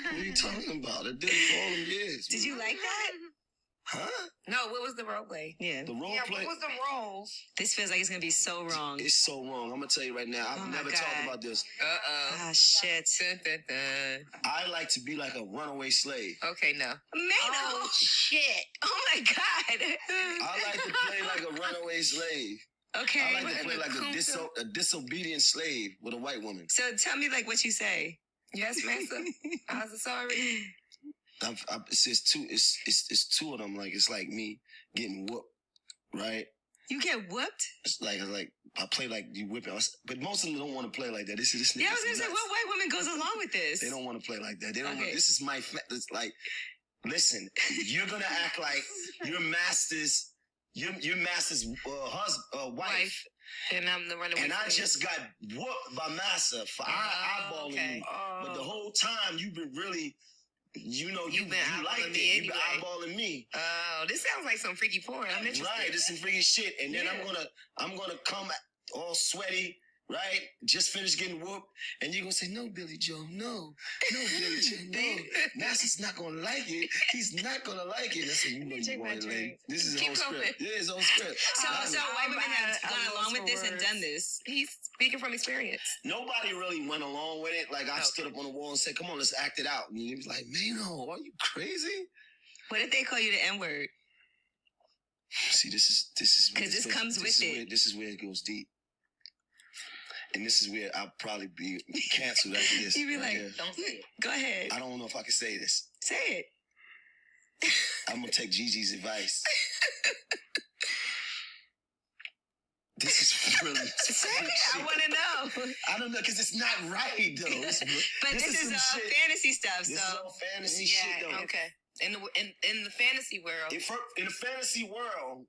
What are you talking about? I did it for all them years. Did you like that? Huh? No, what was the role play? Yeah. The role play. What was the roles? This feels like it's going to be so wrong. It's so wrong. I'm going to tell you right now. I've never talked about this. Ah, shit. Dun, dun, dun. I like to be like a runaway slave. Okay, no. Maino. Shit. Oh, my God. I like to play like a runaway slave. Okay. I like to play like a disobedient slave with a white woman. So tell me like what you say. Yes, Massa. I'm so sorry. It's two of them. Like it's like me getting whooped, right? You get whooped? It's like I play like you whipping, but most of them don't want to play like that. This yeah, I was gonna say, what white woman goes along with this? They don't want to play like that. They don't. Okay. This is my. It's like, listen, you're gonna act like your master's. Your master's wife. And I'm the runaway. And I just got whooped by Massa for eyeballing me. But the whole time you've been really, you been eyeballing me. Anyway. You've been eyeballing me. Oh, this sounds like some freaky porn. I'm interested. Right, this is some freaky shit. And then I'm gonna come all sweaty. Right? Just finished getting whooped. And you're going to say, no, Billy Joe, no. No, Billy Joe, no. Massa's not going to like it. He's not going to like it. That's what you want to like. This is his own script. Yeah, his own script. So white women have gone along with this and done this. He's speaking from experience. Nobody really went along with it. Like, I stood up on the wall and said, come on, let's act it out. And he was like, Maino, are you crazy? What if they call you the N-word? See, this is because this comes with it. This is where it goes deep. And this is where I'll probably be canceled after this. You be like, don't say it. Go ahead. I don't know if I can say this. Say it. I'm going to take Gigi's advice. This is really... Say it. I want to know. I don't know, because it's not right, though. But this is fantasy stuff, This is all fantasy shit, though. Okay. In the fantasy world. In the fantasy world,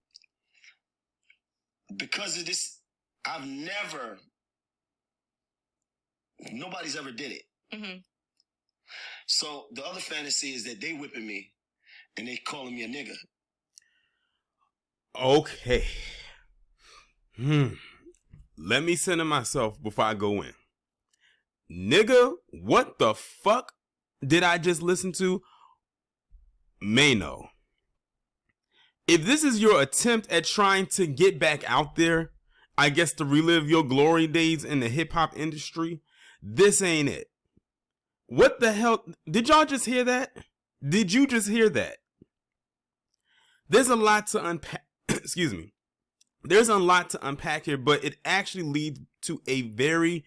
because of this, nobody's ever did it. Mm-hmm. So the other fantasy is that they whipping me and they calling me a nigga. Okay. Let me center myself before I go in. Nigga, what the fuck did I just listen to? Maino. If this is your attempt at trying to get back out there, I guess to relive your glory days in the hip hop industry, this ain't it. What the hell? Did y'all just hear that? Did you just hear that? There's a lot to unpack. Excuse me. There's a lot to unpack here, but it actually leads to a very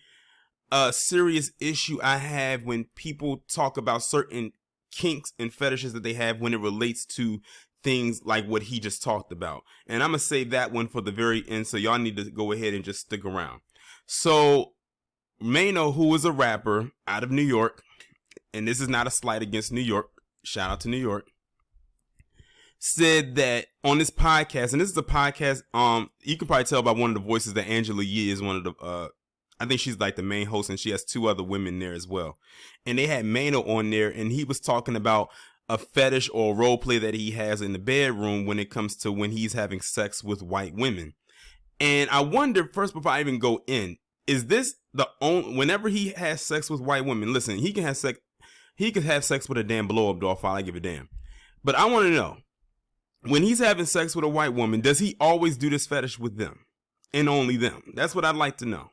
serious issue I have when people talk about certain kinks and fetishes that they have when it relates to things like what he just talked about. And I'm going to save that one for the very end, so y'all need to go ahead and just stick around. So Maino, who is a rapper out of New York, and this is not a slight against New York, shout out to New York, said that on this podcast, and this is a podcast, you can probably tell by one of the voices that Angela Yees is one of the, I think she's like the main host, and she has two other women there as well. And they had Maino on there, and he was talking about a fetish or role play that he has in the bedroom when it comes to when he's having sex with white women. And I wonder, first, before I even go in, is this the only, whenever he has sex with white women, listen, he can have sex with a damn blow-up doll file, I give a damn. But I want to know, when he's having sex with a white woman, does he always do this fetish with them? And only them? That's what I'd like to know.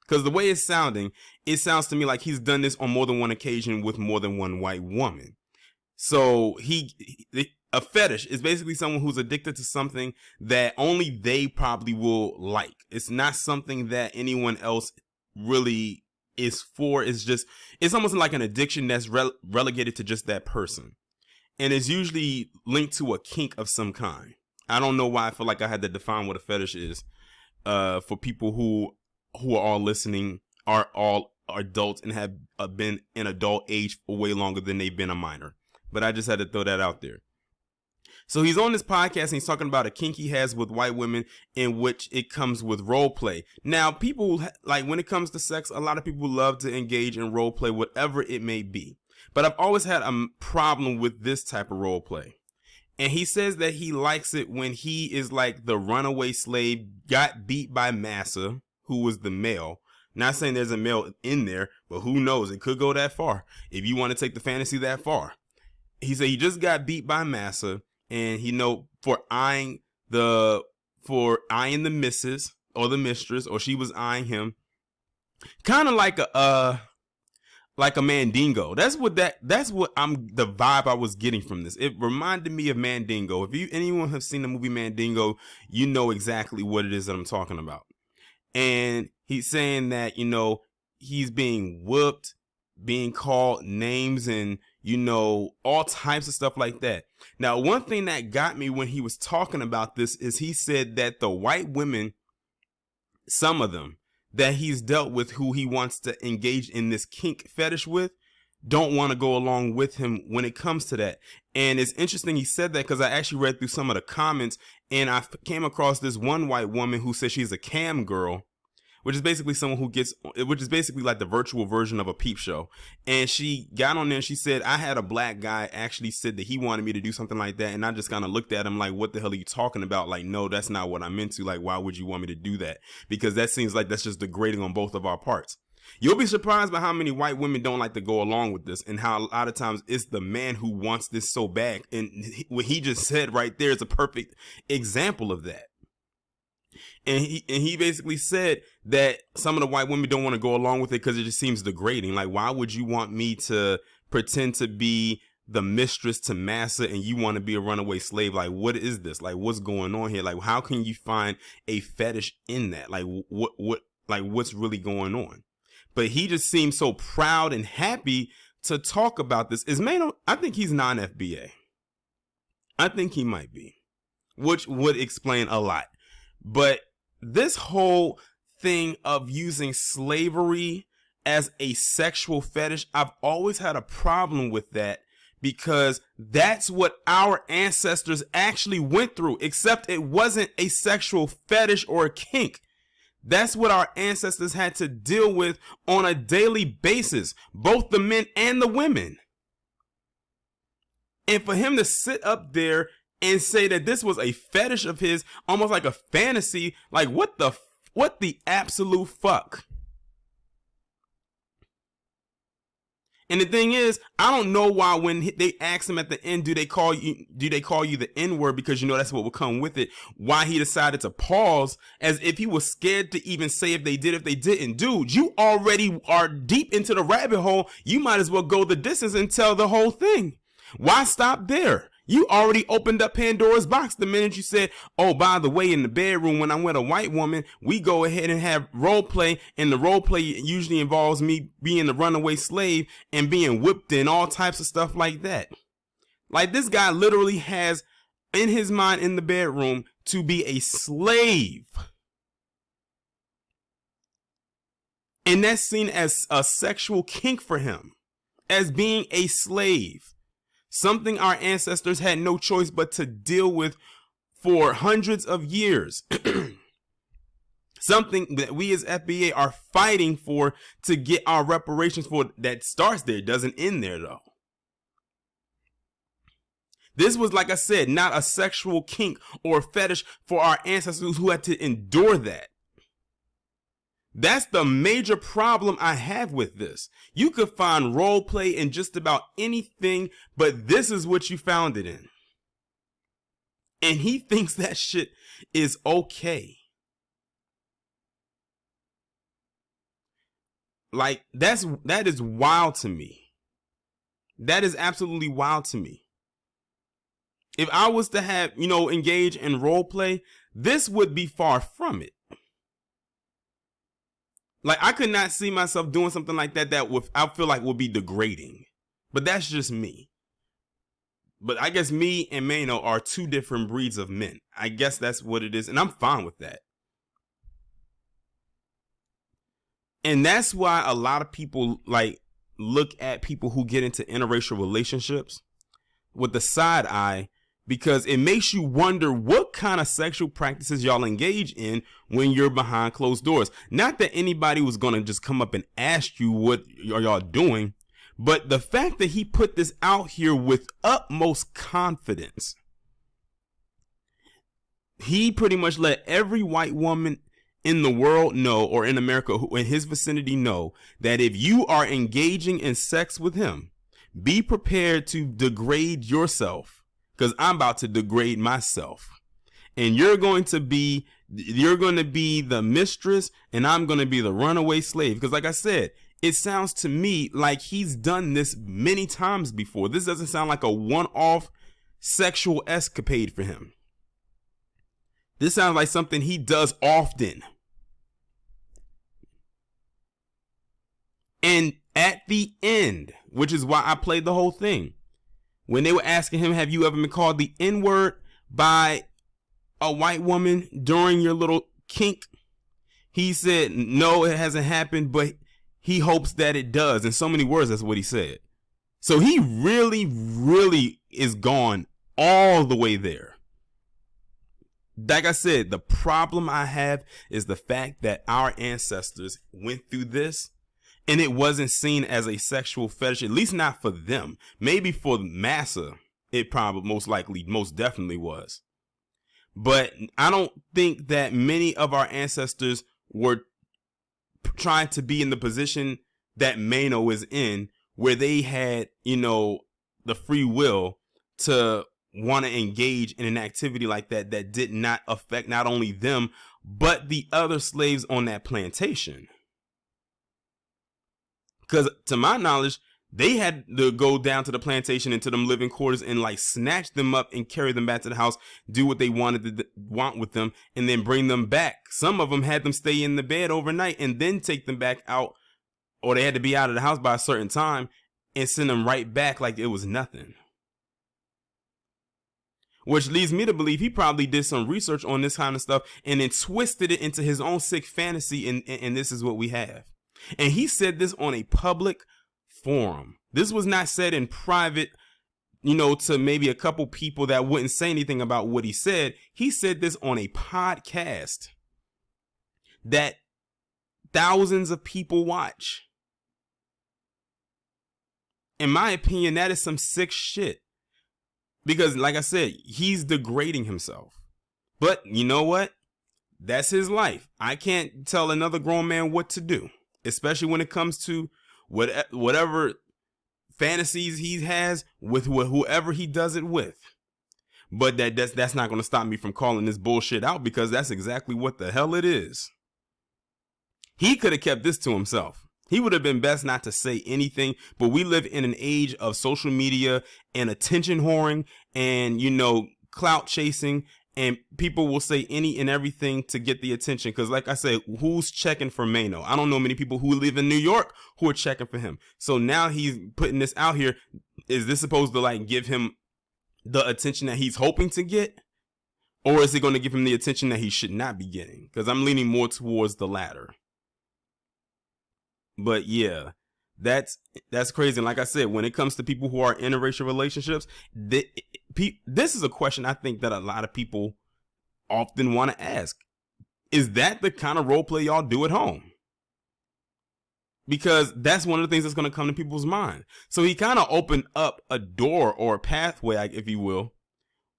Because the way it's sounding, it sounds to me like he's done this on more than one occasion with more than one white woman. So a fetish is basically someone who's addicted to something that only they probably will like. It's not something that anyone else really is for. It's almost like an addiction that's relegated to just that person. And it's usually linked to a kink of some kind. I don't know why I feel like I had to define what a fetish is. For people who are all listening, are all adults and have been an adult age for way longer than they've been a minor. But I just had to throw that out there. So he's on this podcast and he's talking about a kink he has with white women in which it comes with role play. Now, people, like when it comes to sex, a lot of people love to engage in role play, whatever it may be. But I've always had a problem with this type of role play. And he says that he likes it when he is like the runaway slave, got beat by Massa, who was the male. Not saying there's a male in there, But who knows? It could go that far if you want to take the fantasy that far. He said he just got beat by Massa, and for eyeing the missus or the mistress, or she was eyeing him, kind of like a Mandingo. That's what the vibe I was getting from this. It reminded me of Mandingo. If anyone have seen the movie Mandingo, you know exactly what it is that I'm talking about. And he's saying that, he's being whooped, being called names, and, all types of stuff like that. Now, one thing that got me when he was talking about this is he said that the white women, some of them that he's dealt with, who he wants to engage in this kink fetish with, don't want to go along with him when it comes to that. And it's interesting he said that, because I actually read through some of the comments, and I came across this one white woman who says she's a cam girl, which is basically which is basically like the virtual version of a peep show. And she got on there and she said, I had a black guy actually said that he wanted me to do something like that. And I just kind of looked at him like, what the hell are you talking about? Like, no, that's not what I'm into. Like, why would you want me to do that? Because that seems like that's just degrading on both of our parts. You'll be surprised by how many white women don't like to go along with this, and how a lot of times it's the man who wants this so bad. And what he just said right there is a perfect example of that. And he basically said that some of the white women don't want to go along with it because it just seems degrading. Like, why would you want me to pretend to be the mistress to Massa and you want to be a runaway slave? Like, what is this? Like, what's going on here? Like, how can you find a fetish in that? Like, what's really going on? But he just seems so proud and happy to talk about this. I think he's non-FBA. I think he might be, which would explain a lot. But this whole thing of using slavery as a sexual fetish, I've always had a problem with that, because that's what our ancestors actually went through, except it wasn't a sexual fetish or a kink. That's what our ancestors had to deal with on a daily basis, both the men and the women. And for him to sit up there and say that this was a fetish of his, almost like a fantasy, like what the absolute fuck? And the thing is, I don't know why when they ask him at the end, do they call you the N-word, because that's what will come with it, why he decided to pause, as if he was scared to even say if they did, if they didn't. Dude, you already are deep into the rabbit hole. You might as well go the distance and tell the whole thing. Why stop there? You already opened up Pandora's box the minute you said, oh, by the way, in the bedroom, when I'm with a white woman, we go ahead and have role play. And the role play usually involves me being the runaway slave and being whipped and all types of stuff like that. Like, this guy literally has in his mind in the bedroom to be a slave. And that's seen as a sexual kink for him, as being a slave. Something our ancestors had no choice but to deal with for hundreds of years. Something that we as FBA are fighting for to get our reparations for. That starts there, doesn't end there though. This was, like I said, not a sexual kink or fetish for our ancestors who had to endure that. That's the major problem I have with this. You could find role play in just about anything, but this is what you found it in. And he thinks that shit is okay. Like, that is wild to me. That is absolutely wild to me. If I was to have, engage in role play, this would be far from it. Like, I could not see myself doing something like that I feel like would be degrading. But that's just me. But I guess me and Maino are two different breeds of men. I guess that's what it is. And I'm fine with that. And that's why a lot of people look at people who get into interracial relationships with the side eye, because it makes you wonder what kind of sexual practices y'all engage in when you're behind closed doors. Not that anybody was going to just come up and ask you what are y'all doing, but the fact that he put this out here with utmost confidence. He pretty much let every white woman in the world know, or in America, who in his vicinity know, that if you are engaging in sex with him, be prepared to degrade yourself, because I'm about to degrade myself. And you're going to be the mistress, and I'm going to be the runaway slave. Because like I said, it sounds to me like he's done this many times before. This doesn't sound like a one-off sexual escapade for him. This sounds like something he does often. And at the end, which is why I played the whole thing, when they were asking him, have you ever been called the N-word by a white woman during your little kink? He said, no, it hasn't happened, but he hopes that it does. In so many words, that's what he said. So he really, really is gone all the way there. Like I said, the problem I have is the fact that our ancestors went through this and it wasn't seen as a sexual fetish, at least not for them. Maybe for massa, it probably most definitely was. But I don't think that many of our ancestors were trying to be in the position that Maino is in, where they had, the free will to want to engage in an activity like that did not affect not only them, but the other slaves on that plantation. Because to my knowledge, they had to go down to the plantation into them living quarters and snatch them up and carry them back to the house, do what they want with them, and then bring them back. Some of them had them stay in the bed overnight and then take them back out, or they had to be out of the house by a certain time and send them right back like it was nothing. Which leads me to believe he probably did some research on this kind of stuff and then twisted it into his own sick fantasy, and this is what we have. And he said this on a public forum. This was not said in private, to maybe a couple people that wouldn't say anything about what he said. He said this on a podcast that thousands of people watch. In my opinion, that is some sick shit. Because, like I said, he's degrading himself. But you know what? That's his life. I can't tell another grown man what to do, especially when it comes to whatever fantasies he has with whoever he does it with. But that's not going to stop me from calling this bullshit out, because that's exactly what the hell it is. He could have kept this to himself. He would have been best not to say anything, but we live in an age of social media and attention whoring and, clout chasing, and people will say any and everything to get the attention. Because like I said, who's checking for Maino? I don't know many people who live in New York who are checking for him. So now he's putting this out here. Is this supposed to give him the attention that he's hoping to get? Or is it going to give him the attention that he should not be getting? Because I'm leaning more towards the latter. But yeah, that's crazy. And like I said, when it comes to people who are in interracial relationships, this is a question I think that a lot of people often want to ask. Is that the kind of role play y'all do at home? Because that's one of the things that's going to come to people's mind. So he kind of opened up a door or a pathway, if you will,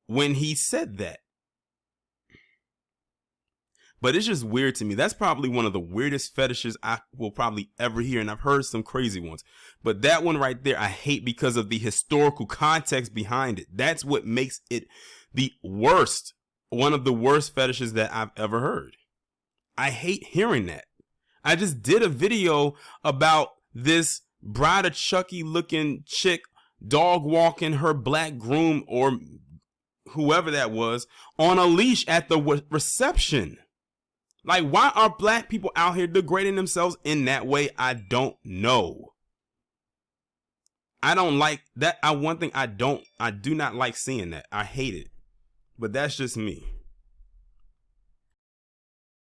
when he said that. But it's just weird to me. That's probably one of the weirdest fetishes I will probably ever hear. And I've heard some crazy ones. But that one right there, I hate because of the historical context behind it. That's what makes it the worst. One of the worst fetishes that I've ever heard. I hate hearing that. I just did a video about this Bride of Chucky looking chick dog walking her black groom or whoever that was on a leash at the reception. Why are black people out here degrading themselves in that way? I don't know. I don't like that. I do not like seeing that. I hate it. But that's just me.